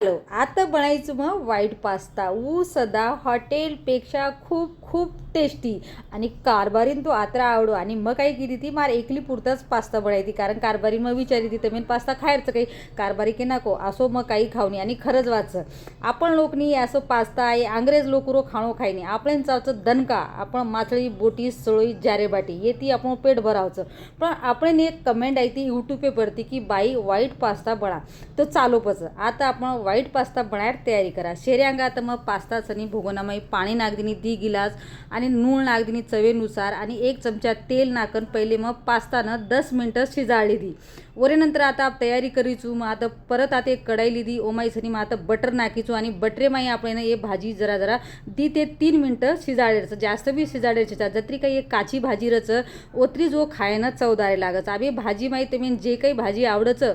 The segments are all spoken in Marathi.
हॅलो, आता बनायचं मग व्हाईट पास्ता. सदा हॉटेलपेक्षा खूप खूप टेस्टी आणि कारभारीन तो आत्रा आवडो. आणि मग काय केली ती मार एकली पुरताच पास्ता बनायती, कारण कारभारी मग विचारी ती तुम्ही पास्ता खायचं काही कारभारी की नको असो मग काही खावणी. आणि खरंच वाचचं आपण लोकनी असं पास्ता आहे अंग्रेज लोक खाणो खायनी आपण चावचं दणका आपण मासळी बोटी सळोई जारेबाटी येते आपण पेट भरावचं. पण आपण एक कमेंट आहे ती यूट्यूबे पडती की बाई व्हाईट पास्ता बना तो चालोपच. आता आपण व्हाईट पास्ता बनायला तयारी करा. शेऱ्यांगा तर मग पास्ता सनी भुगोनामध्ये पाणी नागदिनी 2 गिलास आणि नूण नागदिनी चवेनुसार आणि 1 चमचा तेल नाकन पहिले मग पास्तानं 10 मिनटं शिजाळली दी. वरेनंतर आता तयारी करीचू. मग आता परत आता एक कढाई लिदी ओमाईसनी मग आता बटर नाकीचू आणि बटरेमाई आपण हे भाजी जरा जरा 2 ते 3 मिनटं शिजाळायचं. जास्त बी शिजाळायचं जत्री काही एक काची भाजी रच ओत्री जो खायनं चवदारे लागच. आम्ही भाजी माहीत तुम्ही जे काही भाजी आवडचं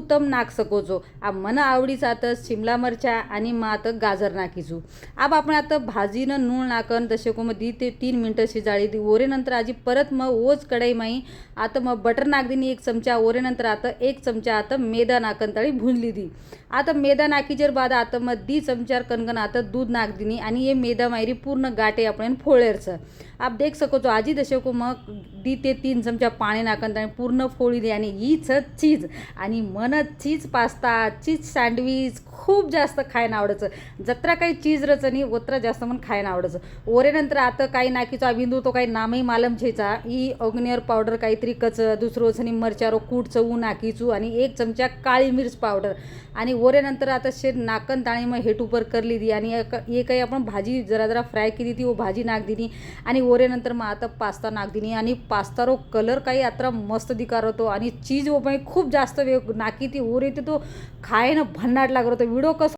तम नाक सकोचो. आ मन आवडीचा आता शिमला मिरच्या आणि मग आता गाजर नाकीचू. अब आपण आता भाजीनं नूण नाकन तसे को मग 2 ते 3 मिनटं शिजाळी दी. ओरेनंतर आजी परत मग ओच कढाई माई आता मग बटर नागदिनी 1 चमचा. ओरेनंतर आता 1 चमचा आता मैदा नाकन तळी भुंजली दी. आता मैदा नाकीचेर बाद आता मग 2 चमचार कणकण आता दूध नागदिनी आणि हे मैदा मायरी पूर्ण गाठे आपण फोळेरचं. आप देख सकोचो आजी दशे को मग 2 ते 3 चमचा पाणी नाकन तळी पूर्ण फोळी दे. आणि हीच चीज आणि मन चीज पास्ता चीज सँडविच खूप जास्त खायला आवडायचं. जत्रा काही चीज रचनी ओत्रा जास्त मन खायला आवडायचं. ओरेनंतर आता काही नाकीचा बिंदू तो काही नामही मालम छेचा ही अग्नियर पावडर काहीतरी कच दुसरं सनी मरचारो कूट चवू नाकीचू आणि 1 चमचा काळी मिर्च पावडर. आणि ओरेनंतर आता शेर नाकन ताणी मग हेट उपर करली दी. आणि हे काही आपण भाजी जरा जरा फ्राय केली ती वो भाजी नाक दिनी. आणि ओरेनंतर मग आता पास्ता नाक दिनी. आणि पास्तारो कलर काही आता मस्त दिकार होतो आणि चीज वो खूप जास्त वेळ नाकी ती ओर येते तो खायनं भन्नाट लागत होतं. व्हिडिओ कसं